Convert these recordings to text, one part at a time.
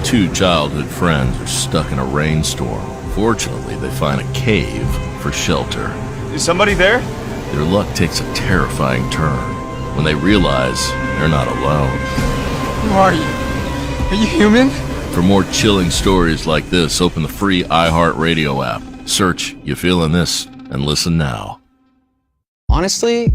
two childhood friends are stuck in a rainstorm. Fortunately, they find a cave for shelter. Is somebody there? Their luck takes a terrifying turn when they realize they're not alone. Who are you? Are you human? For more chilling stories like this, open the free iHeartRadio app. Search You Feelin' This and listen now. Honestly,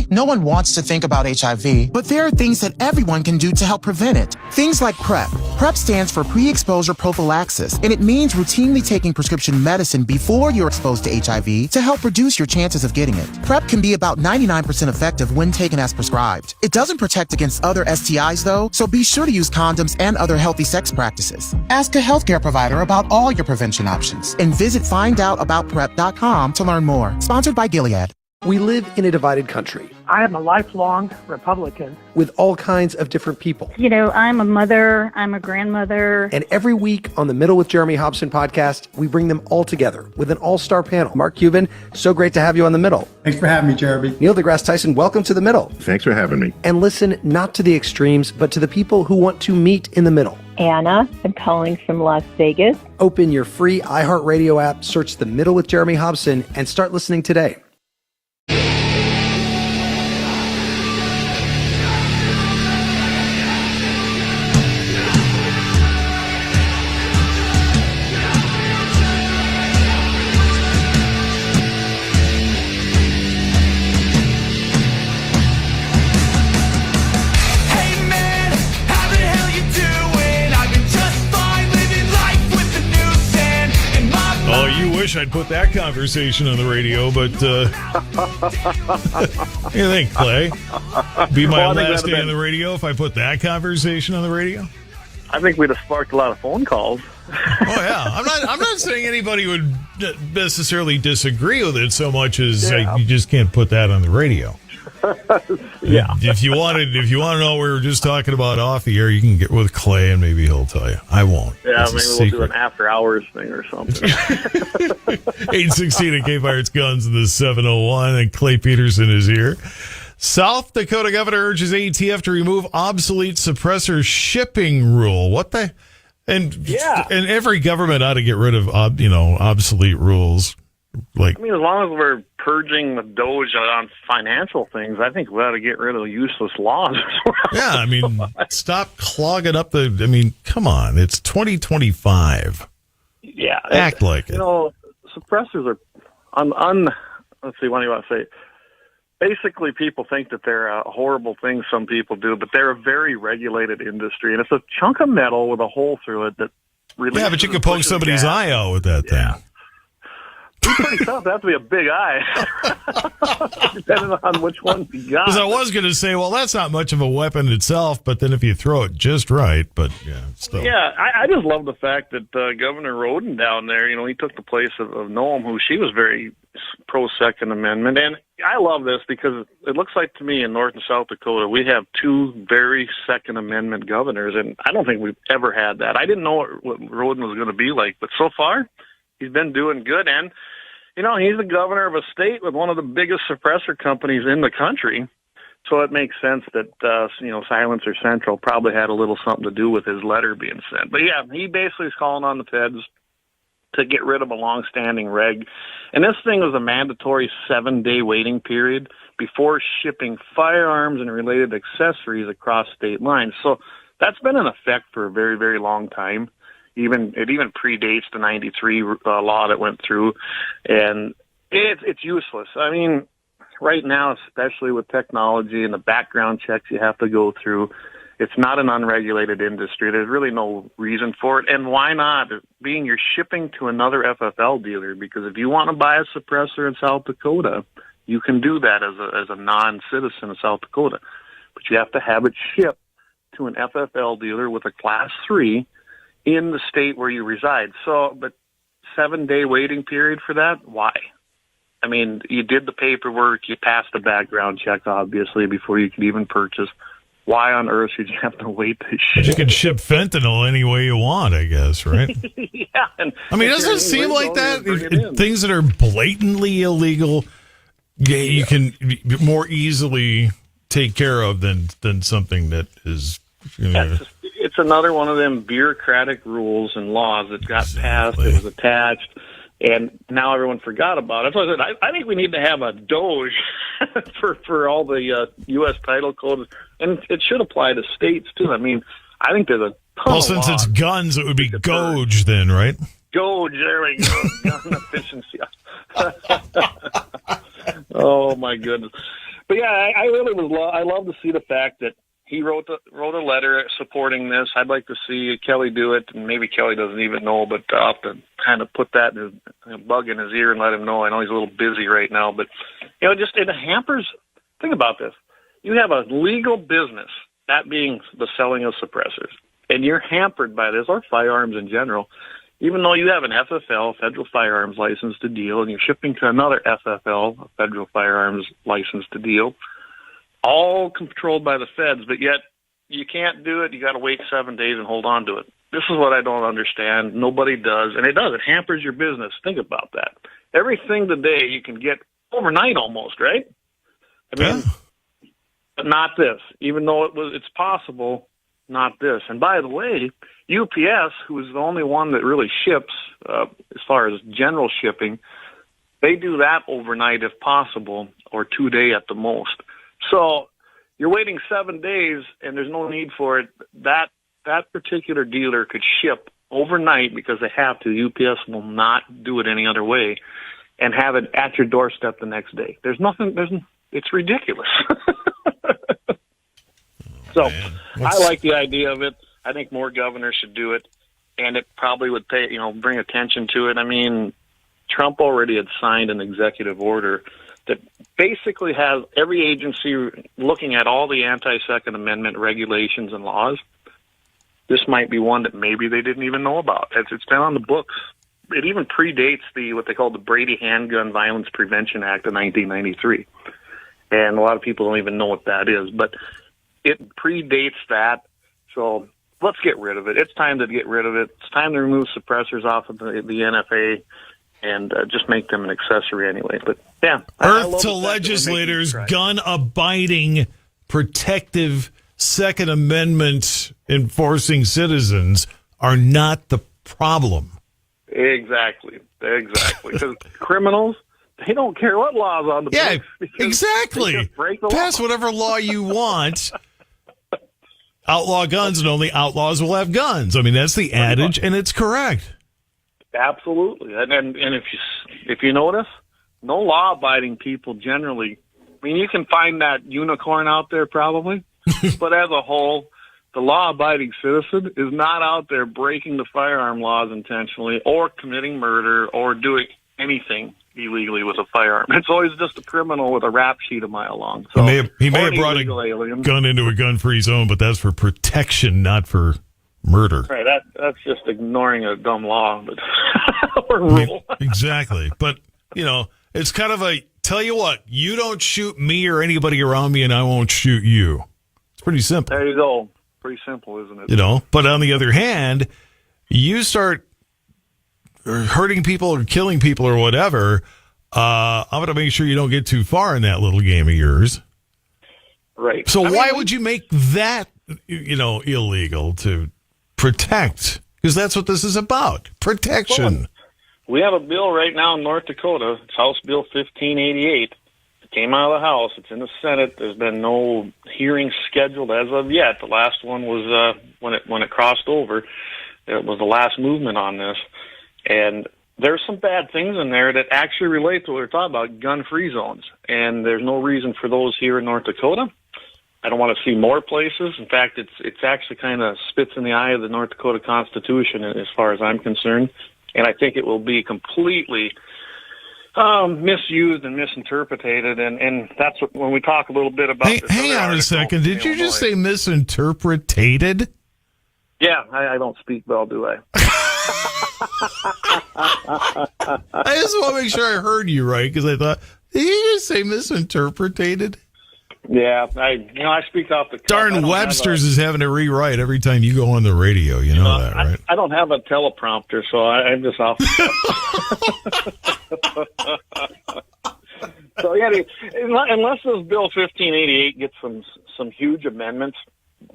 no one wants to think about HIV, but there are things that everyone can do to help prevent it. Things like PrEP. PrEP stands for pre-exposure prophylaxis, and it means routinely taking prescription medicine before you're exposed to HIV to help reduce your chances of getting it. PrEP can be about 99% effective when taken as prescribed. It doesn't protect against other STIs though, so be sure to use condoms and other healthy sex practices. Ask a healthcare provider about all your prevention options, and visit findoutaboutprep.com to learn more. Sponsored by Gilead. We live in a divided country. I am a lifelong Republican. With all kinds of different people. You know, I'm a mother, I'm a grandmother. And every week on the Middle with Jeremy Hobson podcast, we bring them all together with an all-star panel. Mark Cuban, so great to have you on The Middle. Thanks for having me, Jeremy. Neil deGrasse Tyson, welcome to The Middle. Thanks for having me. And listen not to the extremes, but to the people who want to meet in the middle. Anna, I'm calling from Las Vegas. Open your free iHeartRadio app, search The Middle with Jeremy Hobson, and start listening today. I'd put that conversation on the radio, but what do you think, Clay? Be my last day on the radio if I put that conversation on the radio? I think we'd have sparked a lot of phone calls. Oh yeah, I'm not saying anybody would necessarily disagree with it so much as you just can't put that on the radio. Yeah. If you want to know what we were just talking about off the air, you can get with Clay and maybe he'll tell you. I won't. Yeah, maybe we'll do an after hours thing or something. 816 at KFYR's Guns in the 701, and Clay Peterson is here. South Dakota governor urges ATF to remove obsolete suppressor shipping rule. What the? And every government ought to get rid of obsolete rules. Like, I mean, as long as we're purging the Doge on financial things, I think we ought to get rid of useless laws. Yeah, I mean, stop clogging up come on. It's 2025. Yeah. Act like it. Suppressors are let's see, what do you want to say? Basically, people think that they're a horrible thing, some people do, but they're a very regulated industry, and it's a chunk of metal with a hole through it that releases. Yeah, but you can poke somebody's eye out with that thing. It's pretty tough. It has to be a big eye, depending on which one you got. Because I was going to say, well, that's not much of a weapon itself, but then if you throw it just right, but still. Yeah, I just love the fact that Governor Roden down there, he took the place of Noam, who she was very pro-Second Amendment. And I love this because it looks like to me in North and South Dakota, we have two very Second Amendment governors, and I don't think we've ever had that. I didn't know what Roden was going to be like, but so far, he's been doing good. And he's the governor of a state with one of the biggest suppressor companies in the country. So it makes sense that, Silencer Central probably had a little something to do with his letter being sent. But yeah, he basically is calling on the feds to get rid of a long-standing reg. And this thing was a mandatory 7-day waiting period before shipping firearms and related accessories across state lines. So that's been in effect for a very, very long time. It even predates the 93 law that went through, and it's useless. I mean, right now, especially with technology and the background checks you have to go through, it's not an unregulated industry. There's really no reason for it. And why not? Being you're shipping to another FFL dealer, because if you want to buy a suppressor in South Dakota, you can do that as a non-citizen of South Dakota. But you have to have it shipped to an FFL dealer with a Class 3 in the state where you reside. But 7-day waiting period for that? Why? I mean, you did the paperwork, you passed the background check, obviously, before you could even purchase. Why on earth should you have to wait to ship? You can ship fentanyl any way you want, I guess, right? Yeah. Doesn't it seem like that? Things that are blatantly illegal, you can more easily take care of than something that is... it's another one of them bureaucratic rules and laws that got passed. It was attached, and now everyone forgot about it. So I said, I think we need to have a Doge for all the U.S. title codes, and it should apply to states too. I mean, I think there's a ton Well, of since laws. it's guns, it would be Goge then, right? Doge, there we go. Gun efficiency. Oh my goodness! But yeah, I really was. I love to see the fact that he wrote a letter supporting this. I'd like to see Kelly do it, and maybe Kelly doesn't even know, but I'll have to kind of put that in a bug in his ear and let him know. I know he's a little busy right now, but just it hampers. Think about this: you have a legal business, that being the selling of suppressors, and you're hampered by this, or firearms in general. Even though you have an FFL, Federal Firearms License to deal, and you're shipping to another FFL, a Federal Firearms License to deal, all controlled by the feds, but yet you can't do it. You got to wait 7 days and hold on to it. This is what I don't understand. Nobody does, and it does. It hampers your business. Think about that. Everything today you can get overnight almost, right? I mean, but not this. Even though it's possible, not this. And by the way, UPS, who is the only one that really ships as far as general shipping, they do that overnight if possible, or 2 day at the most. So you're waiting 7 days, and there's no need for it. That particular dealer could ship overnight because they have to. UPS will not do it any other way, and have it at your doorstep the next day. It's ridiculous. So I like the idea of it. I think more governors should do it, and it probably would bring attention to it. I mean, Trump already had signed an executive order that basically has every agency looking at all the anti-Second Amendment regulations and laws. This might be one that maybe they didn't even know about. It's been on the books. It even predates what they call the Brady Handgun Violence Prevention Act of 1993. And a lot of people don't even know what that is, but it predates that. So let's get rid of it. It's time to get rid of it. It's time to remove suppressors off of the NFA and just make them an accessory anyway. But yeah, Earth to legislators, gun-abiding, protective, Second Amendment enforcing citizens are not the problem. Exactly. Because criminals, they don't care what law's on the books. Yeah, exactly. Pass whatever law you want. Outlaw guns, and only outlaws will have guns. I mean, that's the adage, and it's correct. Absolutely. And if you notice, no law-abiding people generally, I mean, you can find that unicorn out there probably, but as a whole, the law-abiding citizen is not out there breaking the firearm laws intentionally or committing murder or doing anything illegally with a firearm. It's always just a criminal with a rap sheet a mile long. So he may have brought a gun into a gun-free zone, but that's for protection, not for murder. Right, that's just ignoring a dumb law but or rule. Exactly. But, it's kind of tell you what, you don't shoot me or anybody around me and I won't shoot you. It's pretty simple. There you go. Pretty simple, isn't it? But on the other hand, you start hurting people or killing people or whatever, I'm going to make sure you don't get too far in that little game of yours. Right. So why would you make that, illegal to protect? Because that's what this is about, protection. Well, we have a bill right now in North Dakota. It's House Bill 1588. It came out of the House. It's in the Senate. There's been no hearing scheduled as of yet. The last one was when it crossed over. It was the last movement on this. And there's some bad things in there that actually relate to what we're talking about, gun-free zones. And there's no reason for those here in North Dakota. I don't want to see more places. In fact, it's actually kind of spits in the eye of the North Dakota Constitution as far as I'm concerned. And I think it will be completely misused and misinterpreted. And that's when we talk a little bit about this. Hang on a second. Did you just say misinterpreted? Yeah, I don't speak well, do I? I just want to make sure I heard you right, because I thought, did you just say misinterpreted? Yeah, I speak off the cuff. Darn Webster's is having to rewrite every time you go on the radio. You know that, right? I don't have a teleprompter, so I'm just off the cuff. So yeah, unless this bill 1588 gets some huge amendments,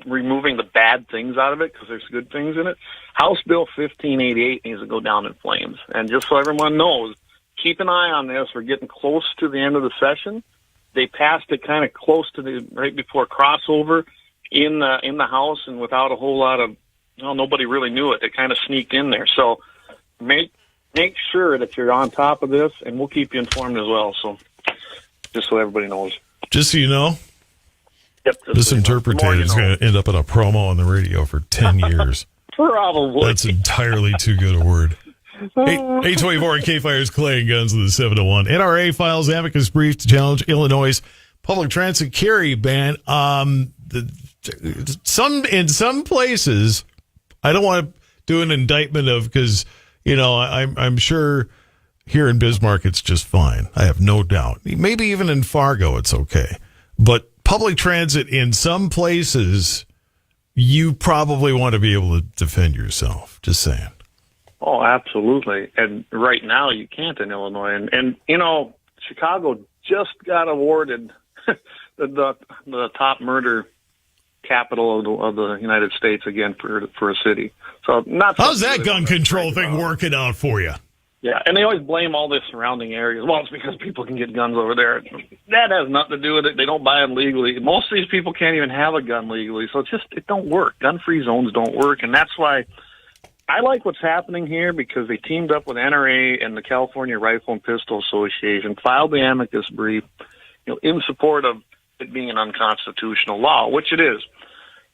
removing the bad things out of it because there's good things in it. House Bill 1588 needs to go down in flames. And just so everyone knows, keep an eye on this. We're getting close to the end of the session. They passed it kind of close to right before crossover in the House, and without a whole lot of, nobody really knew it. It kind of sneaked in there. So make sure that you're on top of this, and we'll keep you informed as well. So just so everybody knows. Just so you know, yep, this interpretator is going to end up in a promo on the radio for 10 years. Probably. That's entirely too good a word. 824 KFYR's Clay and Guns with the 701. NRA files amicus brief to challenge Illinois' public transit carry ban. In some places, I don't want to do an indictment of, because, I'm sure here in Bismarck it's just fine. I have no doubt. Maybe even in Fargo it's okay. But public transit in some places, you probably want to be able to defend yourself. Just saying. Oh, absolutely. And right now you can't in Illinois. And Chicago just got awarded the top murder capital of the United States again for a city. So how's that gun control thing working out for you? Yeah, and they always blame all the surrounding areas. Well, it's because people can get guns over there. That has nothing to do with it. They don't buy them legally. Most of these people can't even have a gun legally. So it don't work. Gun-free zones don't work. And that's why I like what's happening here, because they teamed up with NRA and the California Rifle and Pistol Association, filed the amicus brief, in support of it being an unconstitutional law, which it is.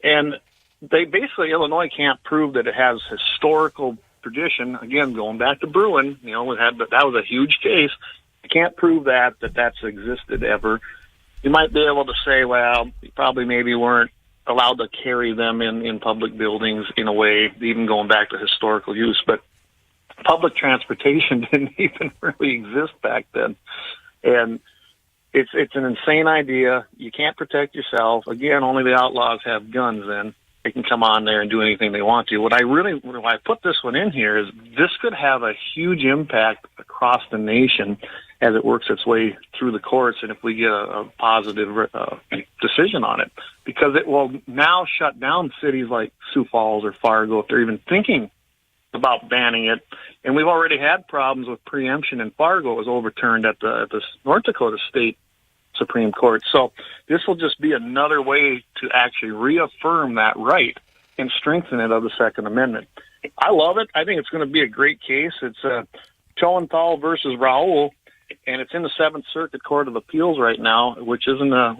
And they basically, Illinois can't prove that it has historical tradition. Again, going back to Bruin, that was a huge case. You can't prove that's existed ever. You might be able to say, well, you probably maybe weren't allowed to carry them in public buildings in a way, even going back to historical use. But public transportation didn't even really exist back then. And it's an insane idea. You can't protect yourself. Again, only the outlaws have guns then. They can come on there and do anything they want to. Why I put this one in here is this could have a huge impact across the nation as it works its way through the courts, and if we get a positive decision on it, because it will now shut down cities like Sioux Falls or Fargo if they're even thinking about banning it. And we've already had problems with preemption in Fargo. It was overturned at the North Dakota State Supreme Court. So this will just be another way to actually reaffirm that right and strengthen it of the Second Amendment. I love it. I think it's going to be a great case. It's Chowenthal versus Raoul, and it's in the Seventh Circuit Court of Appeals right now, which isn't a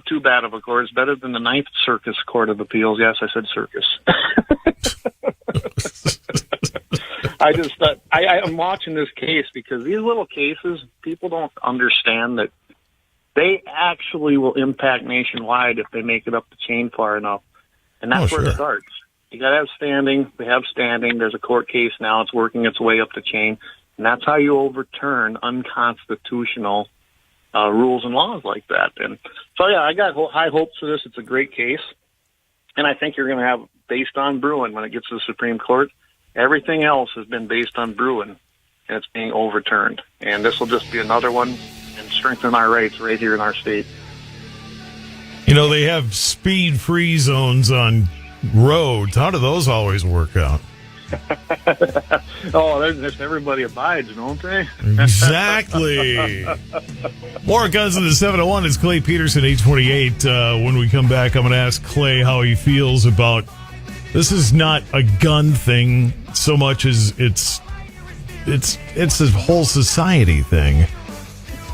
too bad of a court. It's better than the Ninth Circus Court of Appeals. Yes, I said circus. I'm watching this case because these little cases, people don't understand that they actually will impact nationwide if they make it up the chain far enough. And that's where it starts. You got to have standing. We have standing. There's a court case now. It's working its way up the chain. And that's how you overturn unconstitutional rules and laws like that. And so, yeah, I got high hopes for this. It's a great case. And I think you're going to have, based on Bruin, when it gets to the Supreme Court, everything else has been based on Bruin, and it's being overturned. And this will just be another one and strengthen our rights right here in our state. They have speed-free zones on roads. How do those always work out? Everybody abides, don't they? Exactly. More Guns in the 701. It's Clay Peterson, 828. When we come back, I'm going to ask Clay how he feels about this. Is not a gun thing so much as it's a whole society thing.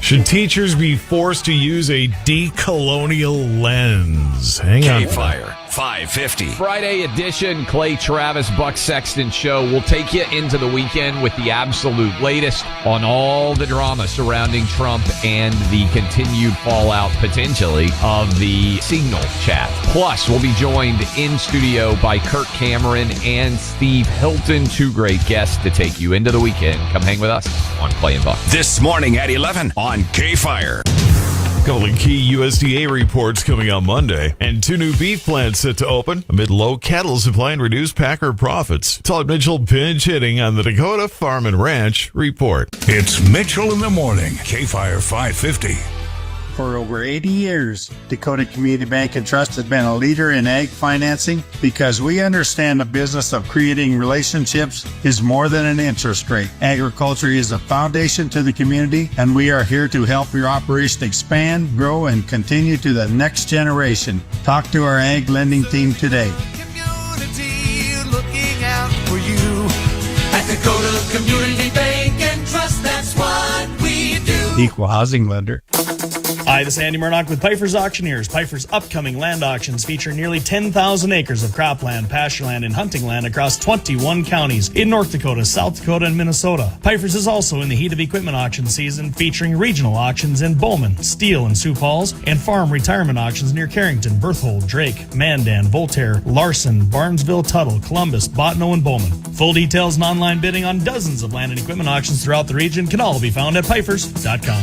Should teachers be forced to use a decolonial lens? Hang on. KFYR 550. Friday edition, Clay Travis, Buck Sexton Show. We'll take you into the weekend with the absolute latest on all the drama surrounding Trump and the continued fallout, potentially, of the Signal chat. Plus, we'll be joined in studio by Kirk Cameron and Steve Hilton, two great guests to take you into the weekend. Come hang with us on Clay and Buck. This morning at 11 on KFYR. Couple of key USDA reports coming on Monday, and 2 new beef plants set to open amid low cattle supply and reduced packer profits. Todd Mitchell pinch hitting on the Dakota Farm and Ranch report. It's Mitchell in the morning, KFYR 550. For over 80 years, Dakota Community Bank and Trust has been a leader in ag financing because we understand the business of creating relationships is more than an interest rate. Agriculture is a foundation to the community, and we are here to help your operation expand, grow, and continue to the next generation. Talk to our ag lending team today. Community looking out for you. At Dakota Community Bank and Trust, that's what we do. Equal housing lender. Hi, this is Andy Murdoch with Pifer's Auctioneers. Pifer's upcoming land auctions feature nearly 10,000 acres of cropland, pastureland, and hunting land across 21 counties in North Dakota, South Dakota, and Minnesota. Pifer's is also in the heat of equipment auction season, featuring regional auctions in Bowman, Steele, and Sioux Falls, and farm retirement auctions near Carrington, Berthold, Drake, Mandan, Voltaire, Larson, Barnesville, Tuttle, Columbus, Bottineau, and Bowman. Full details and online bidding on dozens of land and equipment auctions throughout the region can all be found at pifers.com.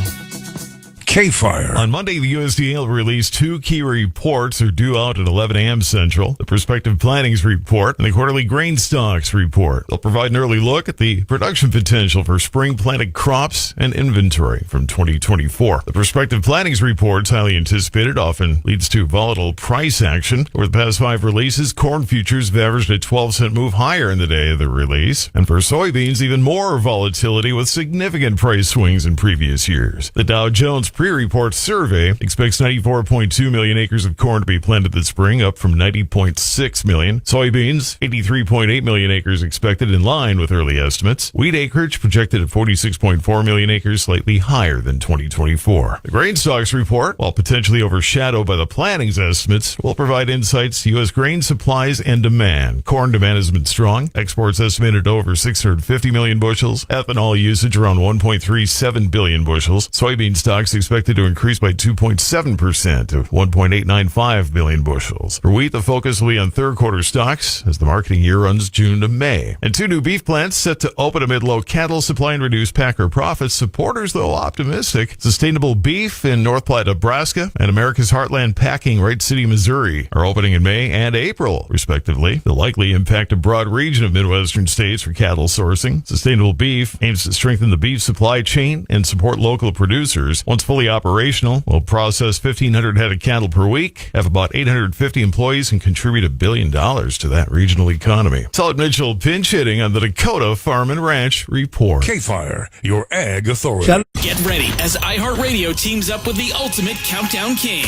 KFYR. On Monday, the USDA will release two key reports. They're due out at 11 a.m. Central. The Prospective Plantings Report and the Quarterly Grain Stocks Report. They'll provide an early look at the production potential for spring planted crops and inventory from 2024. The Prospective Plantings Report is highly anticipated, often leads to volatile price action. Over the past 5 releases, corn futures have averaged a 12-cent move higher in the day of the release. And for soybeans, even more volatility with significant price swings in previous years. The Dow Jones Pre-Report Survey expects 94.2 million acres of corn to be planted this spring, up from 90.6 million. Soybeans, 83.8 million acres expected, in line with early estimates. Wheat acreage projected at 46.4 million acres, slightly higher than 2024. The Grain Stocks Report, while potentially overshadowed by the plantings estimates, will provide insights to U.S. grain supplies and demand. Corn demand has been strong. Exports estimated at over 650 million bushels. Ethanol usage around 1.37 billion bushels. Soybean stocks expected to increase by 2.7% to 1.895 billion bushels. For wheat, the focus will be on third quarter stocks as the marketing year runs June to May. And 2 new beef plants set to open amid low cattle supply and reduced packer profits. Supporters, though optimistic. Sustainable Beef in North Platte, Nebraska, and America's Heartland Packing, Wright City, Missouri, are opening in May and April, respectively. They'll likely impact a broad region of Midwestern states for cattle sourcing. Sustainable Beef aims to strengthen the beef supply chain and support local producers. Once fully operational, will process 1,500 head of cattle per week, have about 850 employees, and contribute $1 billion to that regional economy. Todd Mitchell pinch hitting on the Dakota Farm and Ranch Report. KFYR, your ag authority. Get ready as iHeartRadio teams up with the ultimate countdown king.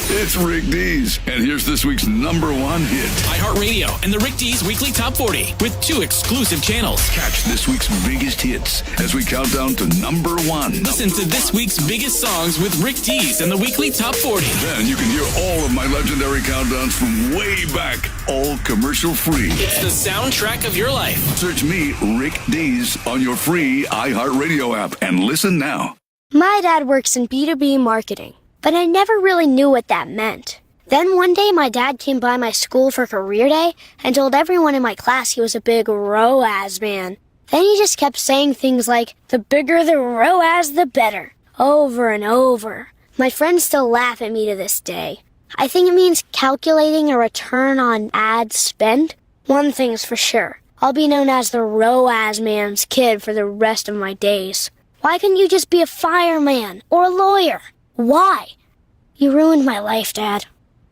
It's Rick Dees, and here's this week's number 1 hit. iHeartRadio and the Rick Dees Weekly Top 40 with 2 exclusive channels. Catch this week's biggest hits as we count down to number 1. Listen to this week's biggest songs with Rick Dees and the Weekly Top 40. Then you can hear all of my legendary countdowns from way back, all commercial free. It's the soundtrack of your life. Search me, Rick Dees, on your free iHeartRadio app and listen now. My dad works in B2B marketing, but I never really knew what that meant. Then one day my dad came by my school for career day and told everyone in my class he was a big ROAS man. Then he just kept saying things like, the bigger the ROAS, the better, over and over. My friends still laugh at me to this day. I think it means calculating a return on ad spend. One thing's for sure, I'll be known as the ROAS man's kid for the rest of my days. Why couldn't you just be a fireman or a lawyer? Why? You ruined my life, Dad.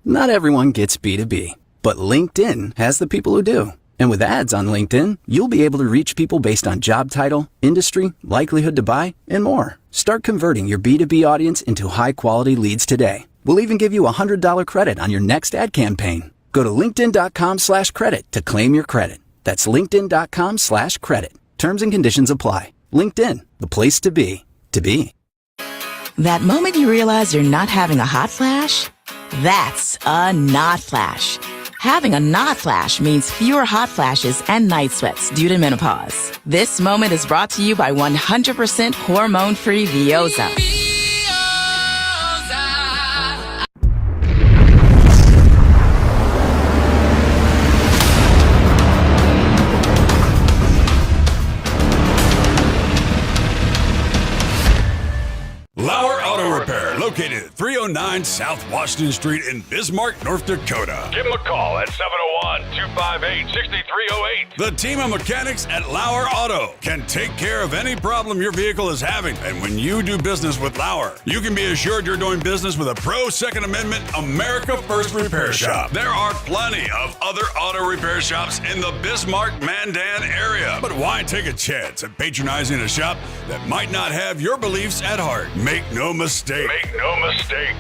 Not everyone gets B2B, but LinkedIn has the people who do. And with ads on LinkedIn, you'll be able to reach people based on job title, industry, likelihood to buy, and more. Start converting your B2B audience into high-quality leads today. We'll even give you a $100 credit on your next ad campaign. Go to linkedin.com/credit to claim your credit. That's linkedin.com/credit. Terms and conditions apply. LinkedIn, the place to be. That moment you realize you're not having a hot flash? That's a not flash. Having a not flash means fewer hot flashes and night sweats due to menopause. This moment is brought to you by 100% hormone-free Vioza. Lauer Auto Repair, located at 309 South Washington Street in Bismarck, North Dakota. Give them a call at 701-258-6308. The team of mechanics at Lauer Auto can take care of any problem your vehicle is having. And when you do business with Lauer, you can be assured you're doing business with a pro Second Amendment America First repair shop. There are plenty of other auto repair shops in the Bismarck, Mandan area. But why take a chance at patronizing a shop that might not have your beliefs at heart? Make no mistake.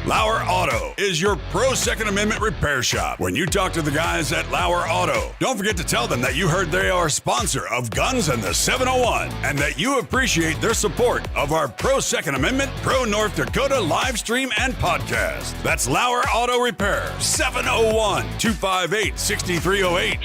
Lauer Auto is your pro Second Amendment repair shop. When you talk to the guys at Lauer Auto, don't forget to tell them that you heard they are a sponsor of Guns and the 701 and that you appreciate their support of our pro Second Amendment, pro North Dakota live stream and podcast. That's Lauer Auto Repair, 701-258-6308.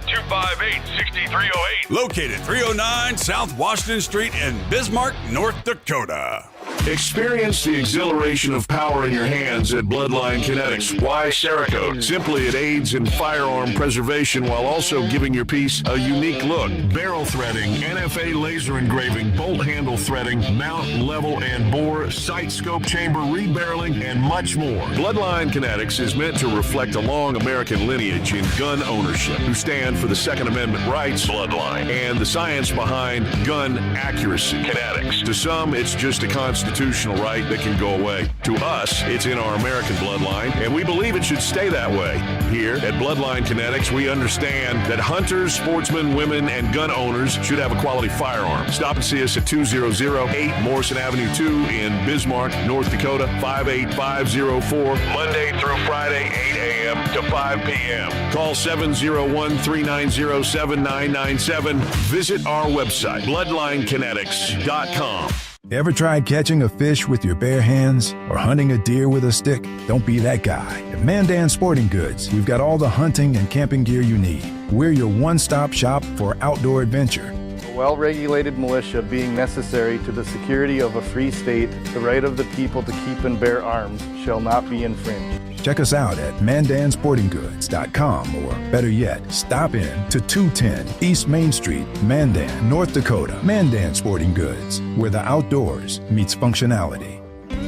701-258-6308. Located 309 South Washington Street in Bismarck, North Dakota. Experience the exhilaration of power in your hands at Bloodline Kinetics. Why Cerakote? Simply, it aids in firearm preservation while also giving your piece a unique look. Barrel threading, NFA laser engraving, bolt handle threading, mount, level, and bore, sight scope chamber, rebarreling, and much more. Bloodline Kinetics is meant to reflect a long American lineage in gun ownership, who stand for the Second Amendment rights, Bloodline, and the science behind gun accuracy. Kinetics. To some, it's just a constitutional right that can go away. To us, it's in our American bloodline, and we believe it should stay that way. Here at Bloodline Kinetics, we understand that hunters, sportsmen, women, and gun owners should have a quality firearm. Stop and see us at 2008 Morrison Avenue 2 in Bismarck, North Dakota, 58504, Monday through Friday, 8 a.m. to 5 p.m. Call 701-390-7997. Visit our website, bloodlinekinetics.com. Ever tried catching a fish with your bare hands or hunting a deer with a stick? Don't be that guy. At Mandan Sporting Goods, we've got all the hunting and camping gear you need. We're your one-stop shop for outdoor adventure. A well-regulated militia being necessary to the security of a free state, the right of the people to keep and bear arms shall not be infringed. Check us out at mandansportinggoods.com, or better yet, stop in to 210 East Main Street, Mandan, North Dakota. Mandan Sporting Goods, where the outdoors meets functionality.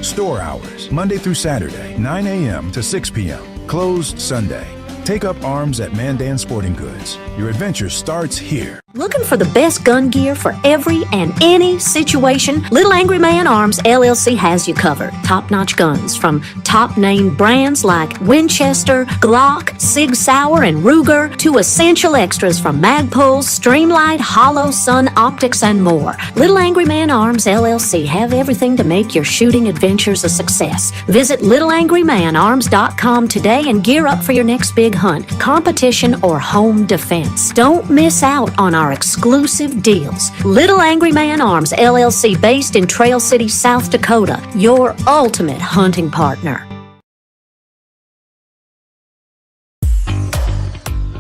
Store hours, Monday through Saturday, 9 a.m. to 6 p.m. Closed Sunday. Take up arms at Mandan Sporting Goods. Your adventure starts here. Looking for the best gun gear for every and any situation? Little Angry Man Arms LLC has you covered. Top-notch guns from top-name brands like Winchester, Glock, Sig Sauer, and Ruger to essential extras from Magpul, Streamlight, Hollow, Sun Optics, and more. Little Angry Man Arms LLC have everything to make your shooting adventures a success. Visit littleangrymanarms.com today and gear up for your next big hunt, competition, or home defense. Don't miss out on our exclusive deals. Little Angry Man Arms LLC, based in Trail City, South Dakota, your ultimate hunting partner.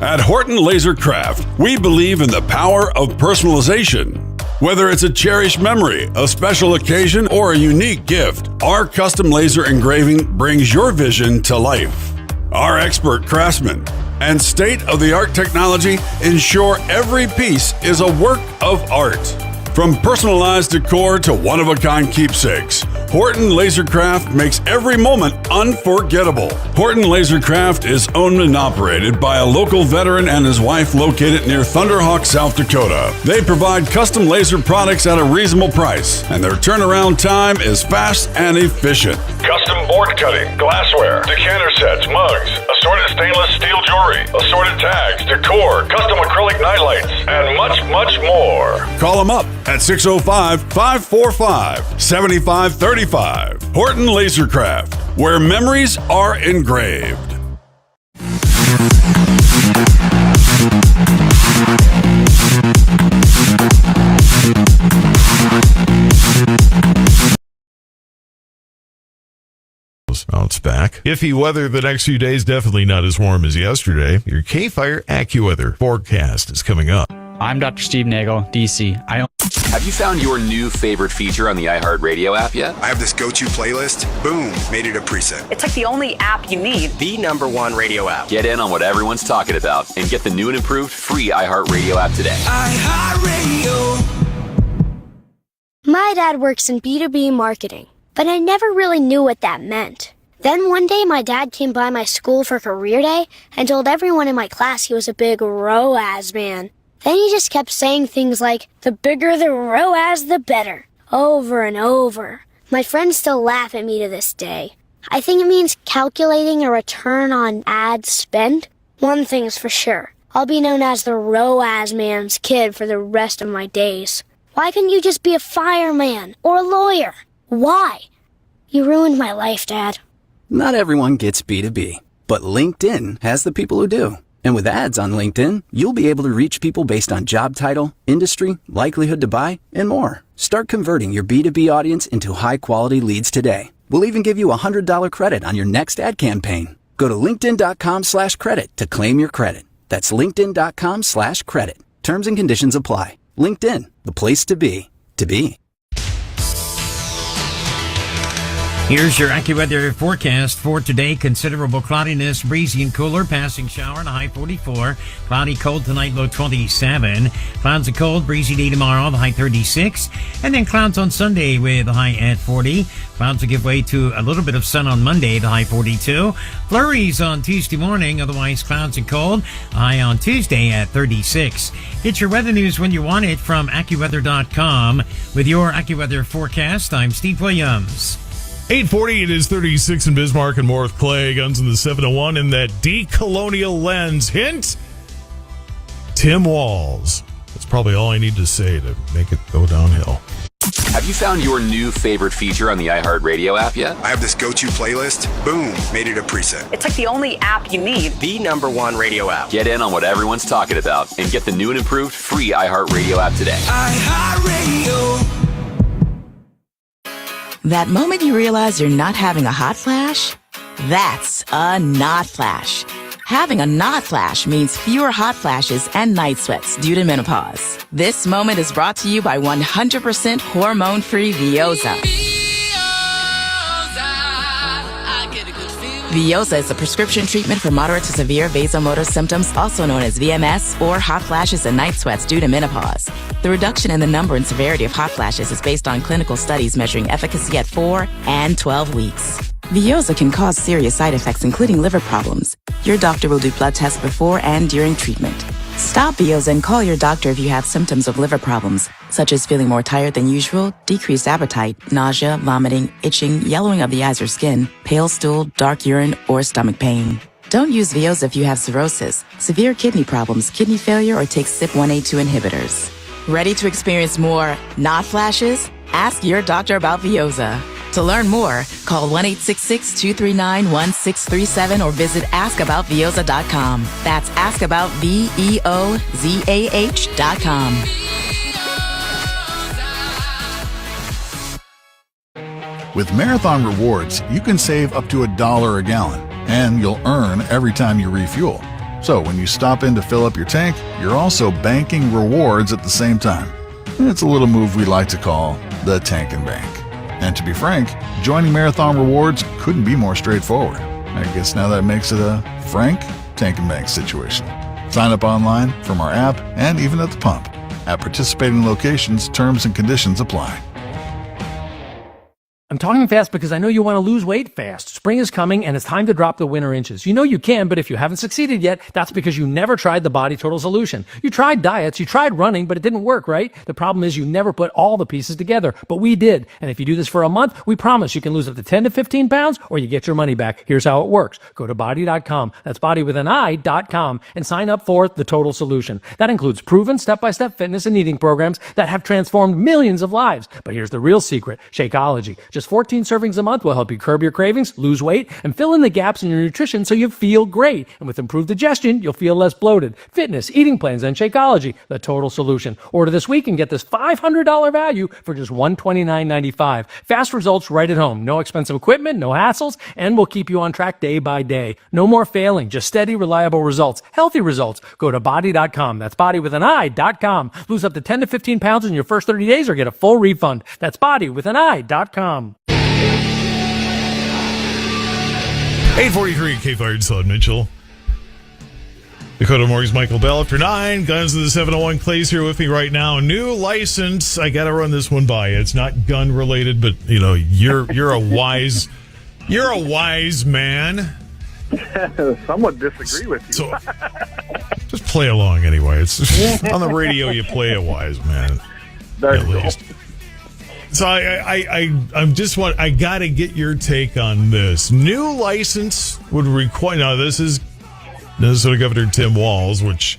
At Horton LaserCraft, we believe in the power of personalization. Whether it's a cherished memory, a special occasion, or a unique gift, our custom laser engraving brings your vision to life. Our expert craftsmen and state-of-the-art technology ensure every piece is a work of art. From personalized decor to one-of-a-kind keepsakes, Horton LaserCraft makes every moment unforgettable. Horton LaserCraft is owned and operated by a local veteran and his wife located near Thunderhawk, South Dakota. They provide custom laser products at a reasonable price, and their turnaround time is fast and efficient. Custom board cutting, glassware, decanter sets, mugs, assorted stainless steel jewelry, assorted tags, decor, custom acrylic nightlights, and much, much more. Call them up at 605-545-7535. Horton LaserCraft, where memories are engraved. Bounce back. Iffy weather the next few days, definitely not as warm as yesterday. Your KFYR AccuWeather forecast is coming up. I'm Dr. Steve Nagel, DC. Have you found your new favorite feature on the iHeartRadio app yet? I have this go-to playlist. Boom, made it a preset. It's like the only app you need. The #1 radio app. Get in on what everyone's talking about and get the new and improved free iHeartRadio app today. My dad works in B2B marketing, but I never really knew what that meant. Then one day my dad came by my school for career day and told everyone in my class he was a big ROAS man. Then he just kept saying things like, the bigger the ROAS, the better, over and over. My friends still laugh at me to this day. I think it means calculating a return on ad spend. One thing's for sure, I'll be known as the ROAS man's kid for the rest of my days. Why couldn't you just be a fireman or a lawyer? Why? You ruined my life, Dad. Not everyone gets B2B, but LinkedIn has the people who do. And with ads on LinkedIn, you'll be able to reach people based on job title, industry, likelihood to buy, and more. Start converting your B2B audience into high-quality leads today. We'll even give you a $100 credit on your next ad campaign. Go to linkedin.com/credit to claim your credit. That's linkedin.com/credit. Terms and conditions apply. LinkedIn, the place to be. Here's your AccuWeather forecast for today. Considerable cloudiness, breezy and cooler, passing shower and a high 44. Cloudy, cold tonight, low 27. Clouds and cold, breezy day tomorrow, the high 36. And then clouds on Sunday with a high at 40. Clouds will give way to a little bit of sun on Monday, the high 42. Flurries on Tuesday morning, otherwise clouds and cold. High on Tuesday at 36. Get your weather news when you want it from AccuWeather.com. With your AccuWeather forecast, I'm Steve Williams. 8:40, it is 36 in Bismarck and more with Clay. Guns in the 701 in that decolonial lens. Hint, Tim Walz. That's probably all I need to say to make it go downhill. Have you found your new favorite feature on the iHeartRadio app yet? I have this go-to playlist. Boom, made it a preset. It's like the only app you need. The #1 radio app. Get in on what everyone's talking about and get the new and improved free iHeartRadio app today. iHeartRadio. That moment you realize you're not having a hot flash? That's a not flash. Having a not flash means fewer hot flashes and night sweats due to menopause. This moment is brought to you by 100% hormone-free Vioza. Vioza is a prescription treatment for moderate to severe vasomotor symptoms, also known as VMS, or hot flashes and night sweats due to menopause. The reduction in the number and severity of hot flashes is based on clinical studies measuring efficacy at 4 and 12 weeks. Vioza can cause serious side effects, including liver problems. Your doctor will do blood tests before and during treatment. Stop Vioza and call your doctor if you have symptoms of liver problems, such as feeling more tired than usual, decreased appetite, nausea, vomiting, itching, yellowing of the eyes or skin, pale stool, dark urine, or stomach pain. Don't use Vioza if you have cirrhosis, severe kidney problems, kidney failure, or take CYP1A2 inhibitors. Ready to experience more not flashes? Ask your doctor about Vioza. To learn more, call 1-866-239-1637 or visit askaboutvioza.com. That's askaboutvioza.com. With Marathon Rewards, you can save up to $1 a gallon, and you'll earn every time you refuel. So when you stop in to fill up your tank, you're also banking rewards at the same time. It's a little move we like to call the Tank and Bank. And to be frank, joining Marathon Rewards couldn't be more straightforward. I guess now that makes it a frank Tank and Bank situation. Sign up online, from our app, and even at the pump. At participating locations, terms and conditions apply. I'm talking fast because I know you want to lose weight fast. Spring is coming and it's time to drop the winter inches. You know you can, but if you haven't succeeded yet, that's because you never tried the Body Total Solution. You tried diets, you tried running, but it didn't work, right? The problem is you never put all the pieces together, but we did. And if you do this for a month, we promise you can lose up to 10 to 15 pounds or you get your money back. Here's how it works. Go to body.com. That's body with an I.com and sign up for the Total Solution. That includes proven step-by-step fitness and eating programs that have transformed millions of lives. But here's the real secret. Shakeology. Just 14 servings a month will help you curb your cravings, lose weight, and fill in the gaps in your nutrition so you feel great. And with improved digestion, you'll feel less bloated. Fitness, eating plans, and Shakeology, the Total Solution. Order this week and get this $500 value for just $129.95. Fast results right at home. No expensive equipment, no hassles, and we'll keep you on track day by day. No more failing, just steady, reliable results. Healthy results. Go to body.com. That's body with an I.com. Lose up to 10 to 15 pounds in your first 30 days or get a full refund. That's body with an I.com. 8:43 KFYR, Todd Mitchell. Dakota Morgan's Michael Bell after 9. Guns of the 701. Clay's here with me right now. New license. I got to run this one by you. It's not gun related, but you're a wise man. Some would disagree with you. So, just play along anyway. It's on the radio. You play a wise man, at least. So I got to get your take on this. New license would require. Now this is Minnesota Governor Tim Walz, which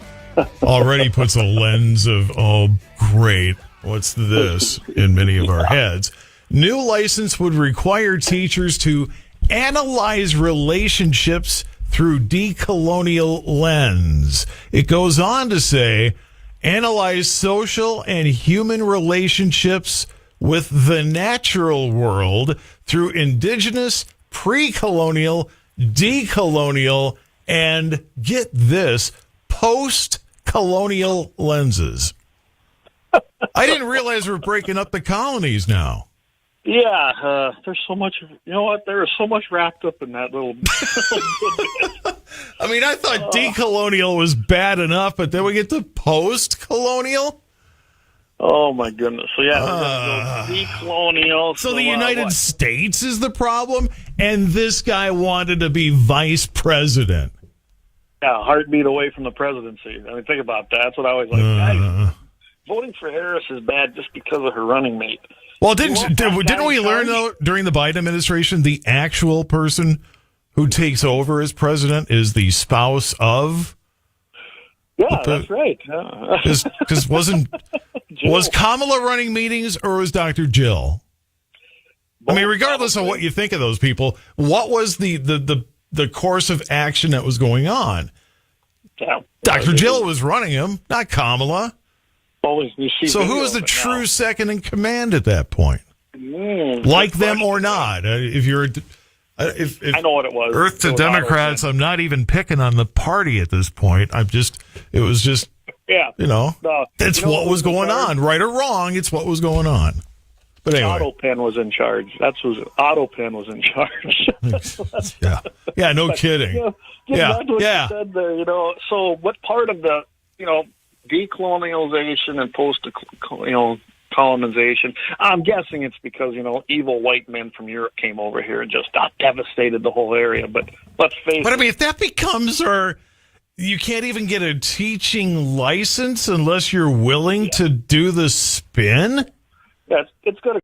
already puts a lens of, oh great, what's this in many of our heads. New license would require teachers to analyze relationships through decolonial lens. It goes on to say, analyze social and human relationships with the natural world through indigenous, pre-colonial, decolonial, and get this, post-colonial lenses. I didn't realize we're breaking up the colonies now. Yeah, there's so much, there is so much wrapped up in that little bit. I mean, I thought decolonial was bad enough, but then we get to post-colonial? Oh, my goodness. So, yeah, decolonial. So the United States is the problem, and this guy wanted to be vice president. Yeah, heartbeat away from the presidency. I mean, think about that. That's what I always like. Guys, voting for Harris is bad just because of her running mate. Well, didn't we learn, though, during the Biden administration, the actual person who takes over as president is the spouse of? Yeah, that's right. Because was Kamala running meetings or was Dr. Jill? I mean, regardless of what you think of those people, what was the course of action that was going on? Yeah, Dr. Jill was running him, not Kamala. So who was the true second in command at that point? Like them or not? If I know what it was. Earth to Democrats, I'm not even picking on the party at this point. It was just, it's what was going on. Right or wrong, it's what was going on. But anyway. AutoPen was in charge. AutoPen was in charge. Yeah, no kidding. That's what you said there, So what part of the, decolonialization and colonization, I'm guessing it's because, evil white men from Europe came over here and just devastated the whole area. But let's face it. But I mean, if that becomes you can't even get a teaching license unless you're willing to do the spin? Yeah, it's going to